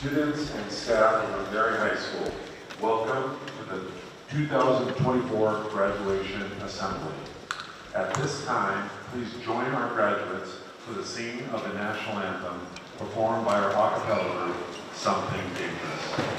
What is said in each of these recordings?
Students and staff of Missouri High School, welcome to the 2024 Graduation Assembly. At this time, please join our graduates for the singing of the national anthem performed by our a cappella group, Something Dangerous.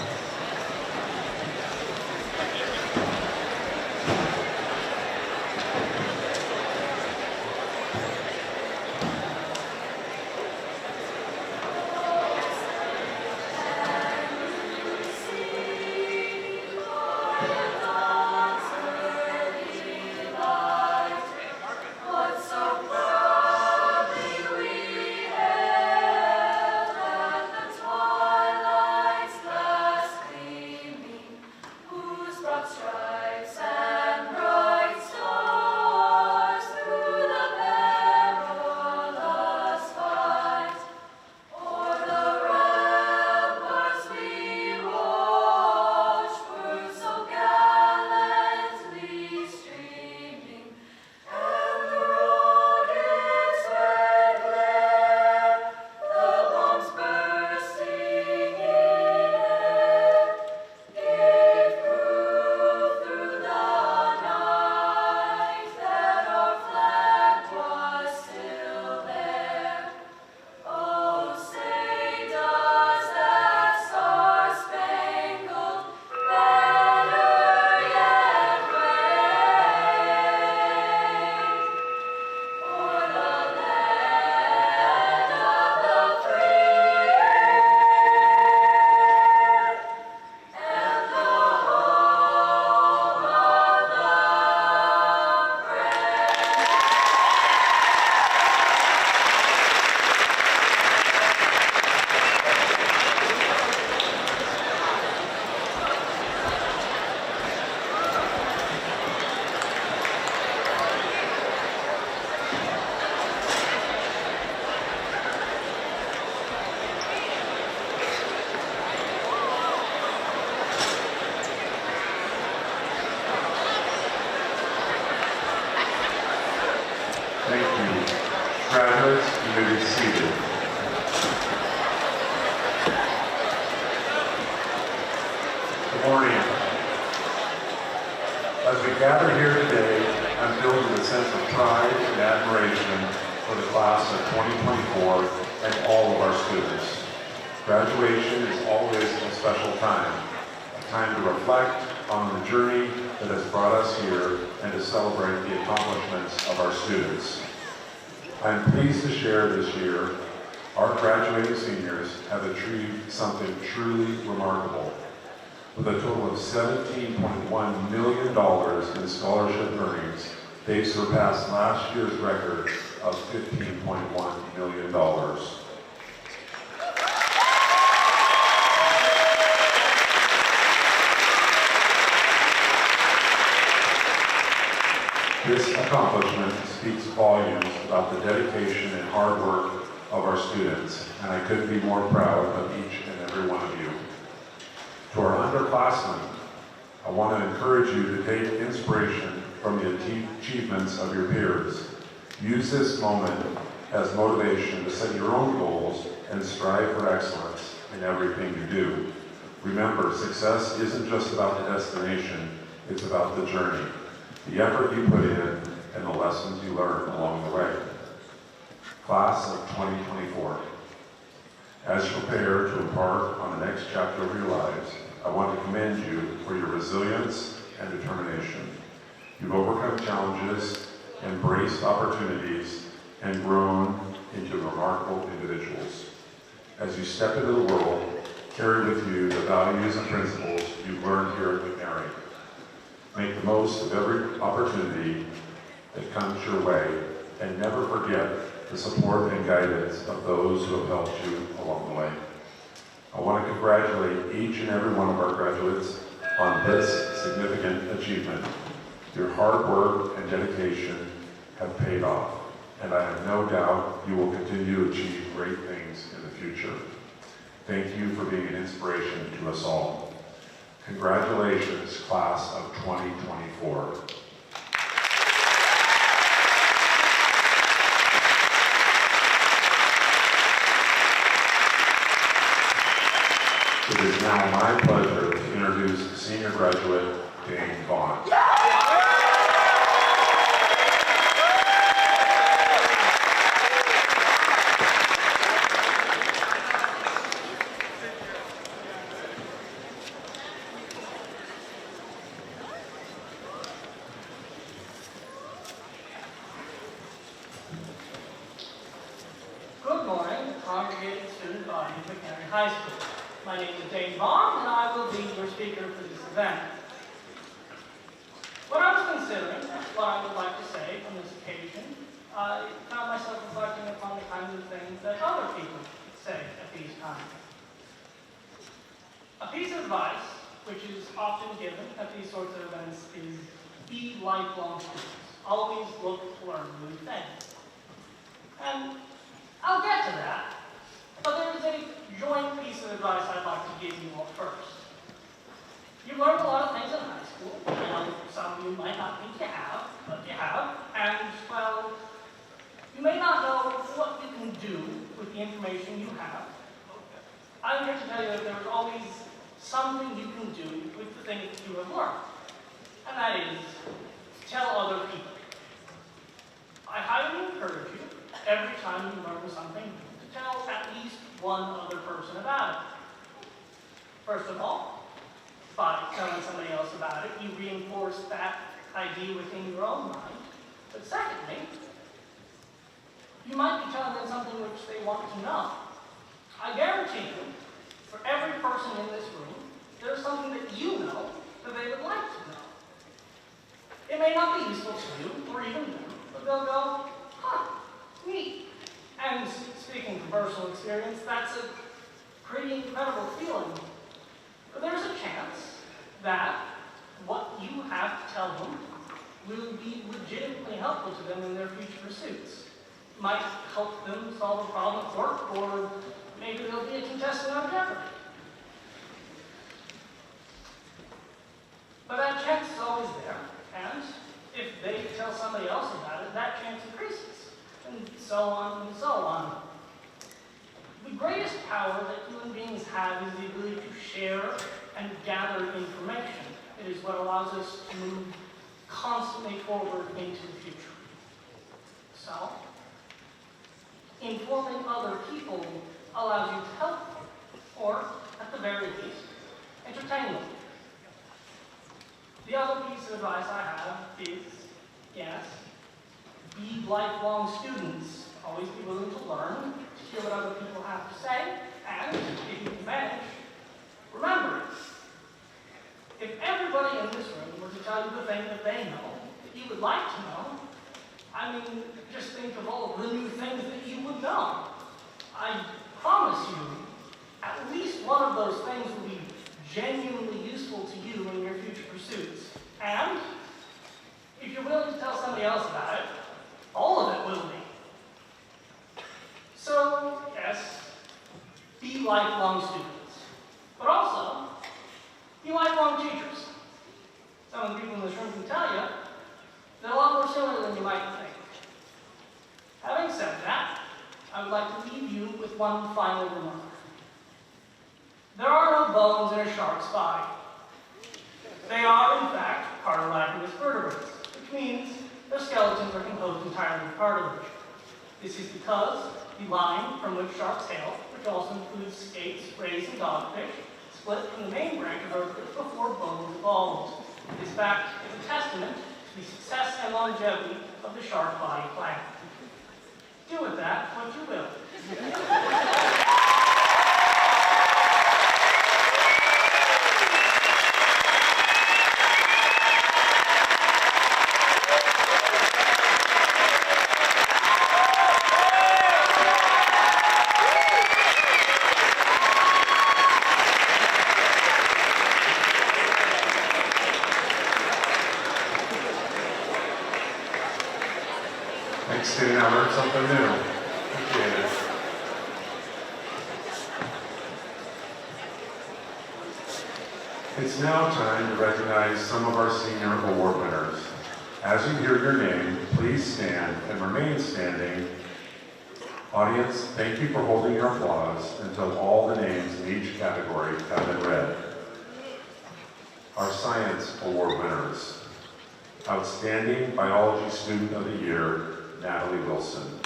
Graduates, you may be seated. Good morning. As we gather here today, I'm filled with a sense of pride and admiration for the class of 2024 and all of our students. Graduation is always a special time, a time to reflect on the journey that has brought us here and to celebrate the accomplishments of our students. I'm pleased to share this year, our graduating seniors have achieved something truly remarkable. With a total of $17.1 million in scholarship earnings, they've surpassed last year's record of $15.1 million. This accomplishment speaks volumes about the dedication and hard work of our students, and I couldn't be more proud of each and every one of you. To our underclassmen, I want to encourage you to take inspiration from the achievements of your peers. Use this moment as motivation to set your own goals and strive for excellence in everything you do. Remember, success isn't just about the destination, it's about the journey. The effort you put in, and the lessons you learn along the way. Class of 2024. As you prepare to embark on the next chapter of your lives, I want to commend you for your resilience and determination. You've overcome challenges, embraced opportunities, and grown into remarkable individuals. As you step into the world, carry with you the values and principles you've learned here at McNary. Make the most of every opportunity that comes your way, and never forget the support and guidance of those who have helped you along the way. I want to congratulate each and every one of our graduates on this significant achievement. Your hard work and dedication have paid off, and I have no doubt you will continue to achieve great things in the future. Thank you for being an inspiration to us all. Congratulations, class of 2024. It is now my pleasure to introduce senior graduate Dane Vaughn. Good morning, congregated student body of McHenry High School. My name is Dane Vaughn, and I will be your speaker for this event. When I was considering what I would like to say on this occasion, I found myself reflecting upon the kinds of things that other people say at these times. A piece of advice, which is often given at these sorts of events, is be lifelong students. Always look to learn new things. And I'll get to that, but there is a joint piece of advice I'd like to give you all first. You've learned a lot of things in high school, and some of you might not think you have, but you have, and, well, you may not know what you can do with the information you have. I'm here to tell you that there's always something you can do with the things that you have learned, and that is tell other people. I highly encourage you, every time you learn something, to tell at least one other person about it. First of all, by telling somebody else about it, you reinforce that idea within your own mind. But secondly, you might be telling them something which they want to know. I guarantee you, for every person in this room, there's something that you know that they would like to know. It may not be useful to you, or even them, but they'll go, huh, neat. And speaking from personal experience, that's a pretty incredible feeling. But there's a chance that what you have to tell them will be legitimately helpful to them in their future pursuits. It might help them solve a problem at work, or maybe they'll be a contestant on Jeopardy. But that chance is always there, and if they tell somebody else about it, that chance increases, and so on and so on. The greatest power that human beings have is the ability to share and gather information. It is what allows us to move constantly forward into the future. So, informing other people allows you to help them, or, at the very least, entertain them. The other piece of advice I have is, yes, be lifelong students. Always be willing to learn, to hear what other people have to say, and, if you can manage, remember it. If everybody in this room were to tell you the thing that they know, that you would like to know, I mean, just think of all of the new things that you would know. I promise you, at least one of those things will be genuinely useful to you in your future pursuits. And, if you're willing to tell somebody else about it, all of it will be. So, yes, be lifelong students. But also, be lifelong teachers. Some of the people in this room can tell you they're a lot more similar than you might think. Having said that, I would like to leave you with one final remark. There are no bones in a shark's body. They are, in fact, cartilaginous vertebrates, which means their skeletons are composed entirely of cartilage. This is because the line from which sharks hail, which also includes skates, rays, and dogfish, split from the main branch of vertebrates before bones evolved. This fact is a testament to the success and longevity of the shark body plan. Do with that what you will. Thanks, Dane. I learned something new. Appreciate it. It's now time to recognize some of our senior award winners. As you hear your name, please stand and remain standing Audience, thank you for holding your applause until all the names in each category have been read. Our Science Award winners. Outstanding Biology Student of the Year, Natalie Wilson.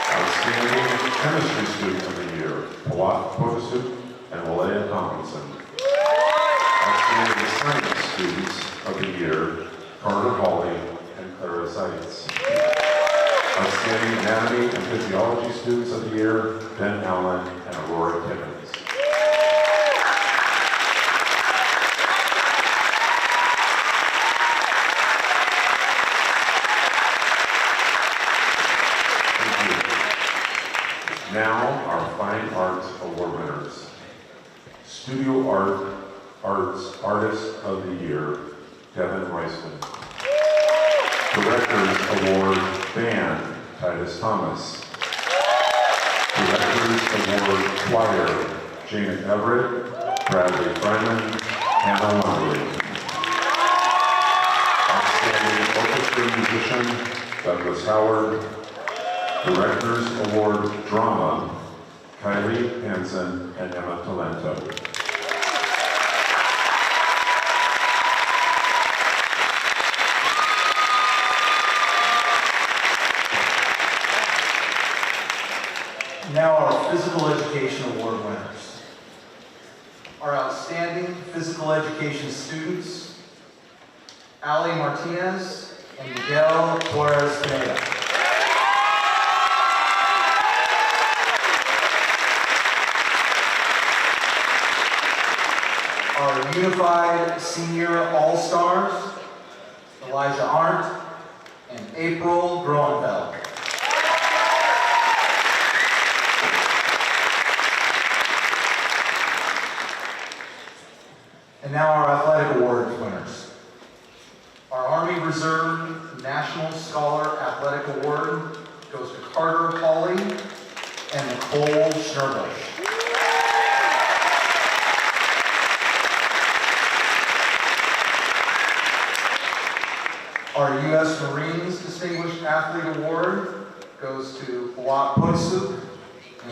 Outstanding Chemistry Student of the Year, Pawat Potosuk and Walea Tomlinson. Outstanding Science Students of the Year, Carter Hawley and Clara Seitz. Outstanding Anatomy and Physiology Students of the Year, Ben Allen and Aurora Timmons. Now, our Fine Arts Award winners. Studio Arts Artist of the Year, Devin Royston. Directors Award Band, Titus Thomas. Directors Award Choir, Janet Everett, Bradley Fryman, Hannah Lumley. Outstanding Orchestra Musician, Douglas Howard. Directors Award Drama, Kylie Hansen and Emma Talento. Now our Physical Education Award winners. Our outstanding physical education students, Ali Martinez and Miguel Torres Pineda. Our Unified Senior All-Stars, Elijah Arndt and April Groenfeld. And now our Athletic Awards winners. Our Army Reserve National Scholar Athletic Award goes to Carter Hawley and Nicole Schnurbush. Our U.S. Marines Distinguished Athlete Award goes to Pawat Potosuk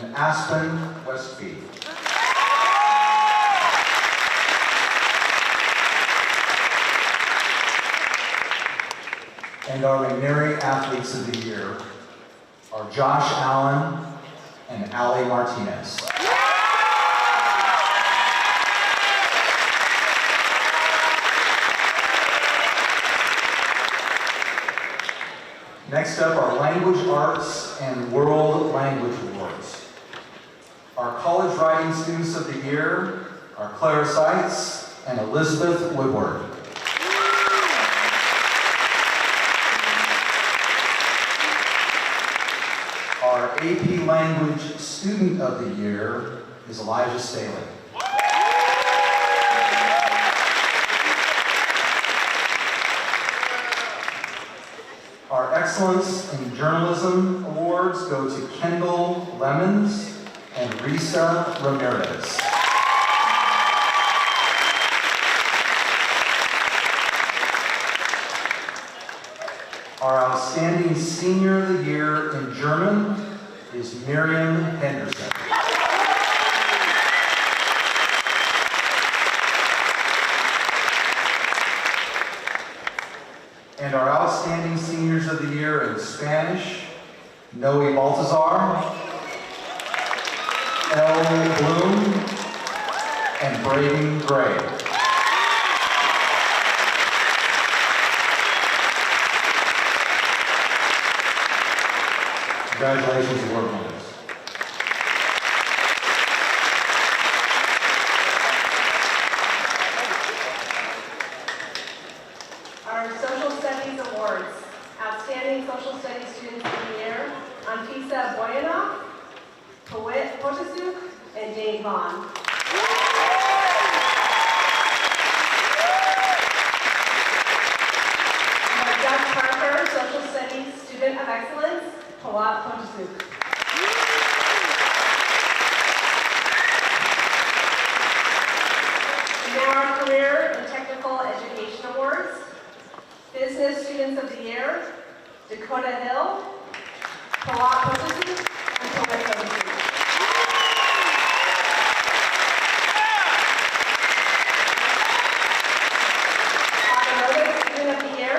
and Aspen Westby. And our McNary Athletes of the Year are Josh Allen and Ali Martinez. Next up, our Language Arts and World Language Awards. Our College Writing Students of the Year are Clara Seitz and Elizabeth Woodward. Our AP Language Student of the Year is Elijah Staley. Our Excellence in Journalism Awards go to Kendall Lemons and Risa Ramirez. Our Outstanding Senior of the Year in German is Miriam Henderson. And our Outstanding Seniors of the Year in Spanish, Noe Baltazar, Elle Bloom, and Braden Gray. Congratulations, award winners. Our Social Studies Awards. Outstanding Social Studies Students of the Year, Anfisa Boyanov, Pawat Potosuk, and Dave Vaughn. Our Doug Parker, Social Studies Student of Excellence, Pawat Potosuk. Now our Career and Technical Education Awards. Business Students of the Year, Dakota Hill, Pawat Potasu, and Pawit Potasu. Automotive Student of the Year,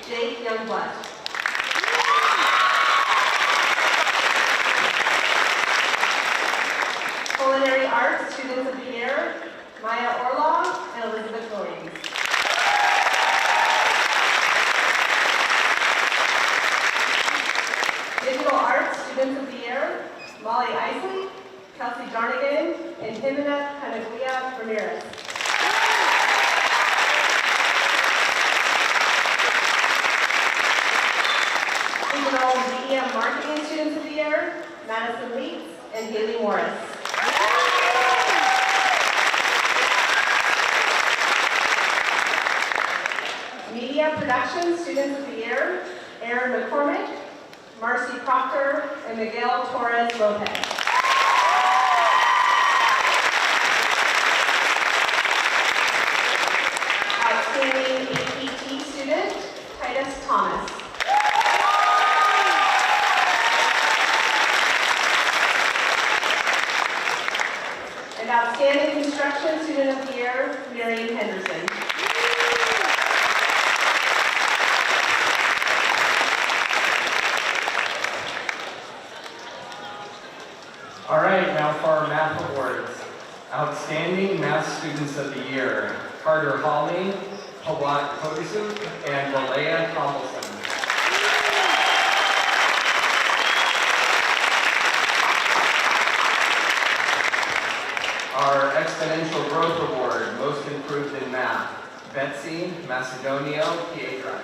Jake Youngblood. Culinary Arts Students of the Year, Maya Orlov and Elizabeth Williams. Digital Arts Students of the Year, Molly Isley, Kelsey Jarnigan, and Jimena Panaglia Ramirez. Digital Media Marketing Students of the Year, Madison Leeds and Haley Morris. Media Production Students of the Year, Aaron McCormick, Marcy Proctor, and Miguel Torres Lopez. Outstanding APT student, Titus Thomas. And Outstanding Construction Student of the Year, Miriam Henderson. All right, now for our math awards. Outstanding Math Students of the Year, Carter Hawley, Pawat Potasu, and Walea Tombleson. Our Exponential Growth Award, Most Improved in Math, Betsy Macedonio Piedra.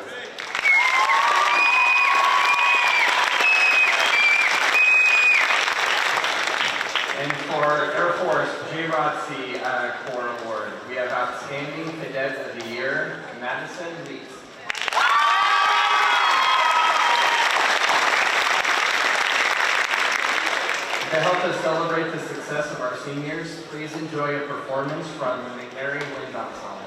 And for Air Force JROTC Corps Award, we have Outstanding Cadet of the Year, Madison Leeds. To help us celebrate the success of our seniors, please enjoy a performance from the McNary Wind Ensemble.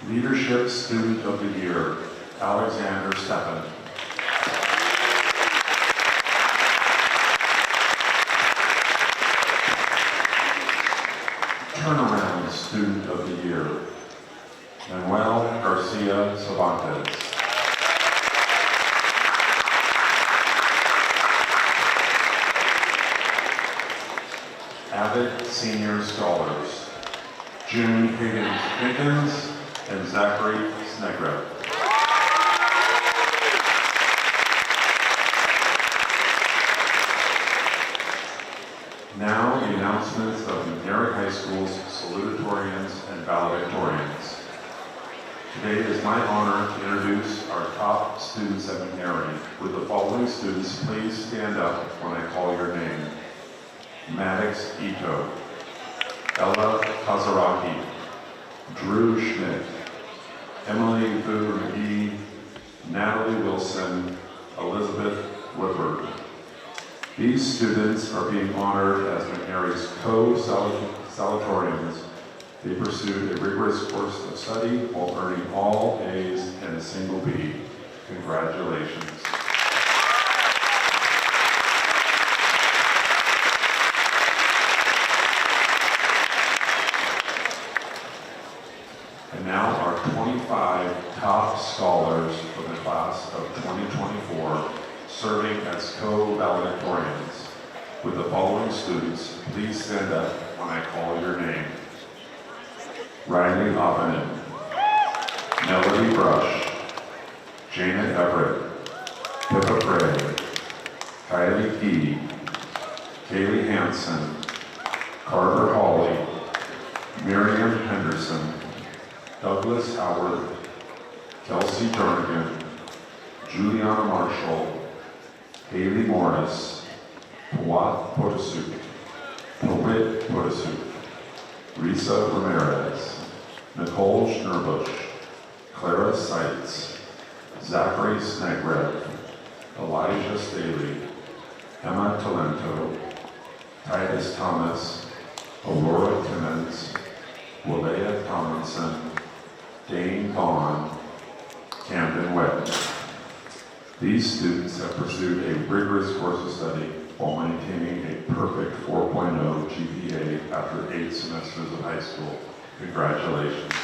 Leadership Student of the Year, Alexander Steppen. Turnaround Student of the Year, Manuel Garcia Cervantes. Avid Senior Scholars, June Higgins and Zachary Snegrev. Now the announcements of McNairy High School's salutatorians and valedictorians. Today it is my honor to introduce our top students at McNairy. Would the following students please stand up when I call your name? Maddox Ito, Ella Kazaraki, Drew Schmidt, Emily Vu McGee, Natalie Wilson, Elizabeth Whippard. These students are being honored as McNairy's co-salutatorians. They pursued a rigorous course of study while earning all A's and a single B. Congratulations. And now our 25 top scholars for the class of 2024 serving as co-valedictorians. With the following students, please stand up when I call your name. Riley Hoffman, Melody Brush, Janet Everett, Pippa Frey, Kylie Key, Kaylee Hansen, Carter Hawley, Miriam Henderson, Douglas Howard, Kelsey Jernigan, Juliana Marshall, Haley Morris, Pawat Potasuk, Pawit Potasuk, Risa Ramirez, Nicole Schnurbush, Clara Seitz, Zachary Snegrev, Elijah Staley, Emma Talento, Titus Thomas, Aurora Timmons, Walea Tomlinson, Dane Vaughn, Camden Webb. These students have pursued a rigorous course of study while maintaining a perfect 4.0 GPA after 8 semesters of high school. Congratulations.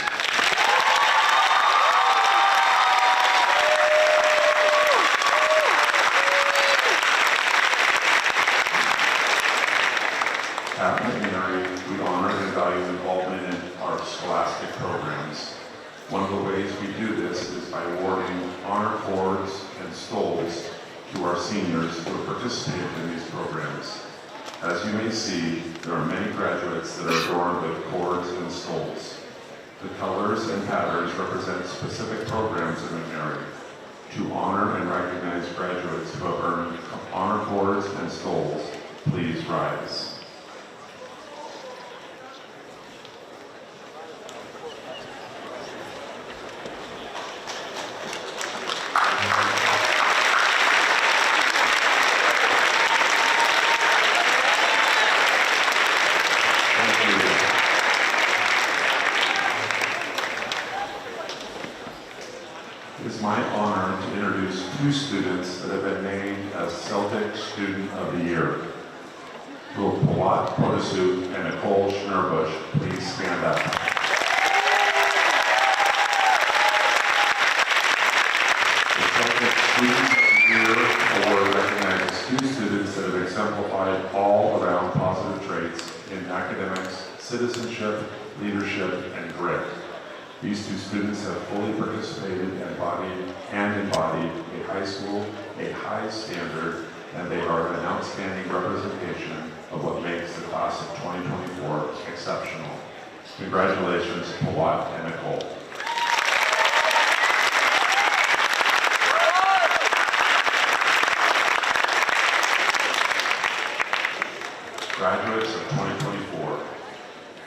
At McNairy, we honor and value involvement in our scholastic programs. One of the ways we do this is by awarding honor cords and stoles to our seniors who have participated in these programs. As you may see, there are many graduates that are adorned with cords and stoles. The colors and patterns represent specific programs in McNairy. To honor and recognize graduates who have earned honor cords and stoles, please rise. It is my honor to introduce 2 students that have been named as Celtic Student of the Year. Will Pawat Potasuk and Nicole Schnurbush please stand up? The Celtic Students of the Year Award recognizes 2 students that have exemplified all-around positive traits in academics, citizenship, leadership, and grit. These 2 students have fully participated and embodied a high school, a high standard, and they are an outstanding representation of what makes the class of 2024 exceptional. Congratulations, Pawat and Nicole. Graduates of 2024.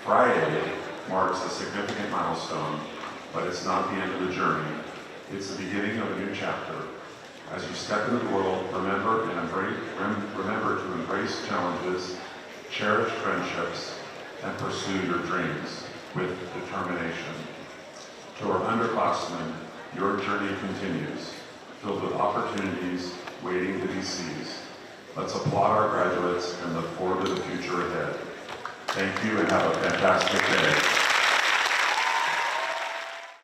Friday marks a significant milestone, but it's not the end of the journey. It's the beginning of a new chapter. As you step into the world, remember to embrace challenges, cherish friendships, and pursue your dreams with determination. To our underclassmen, your journey continues, filled with opportunities waiting to be seized. Let's applaud our graduates and look forward to the future ahead. Thank you and have a fantastic day.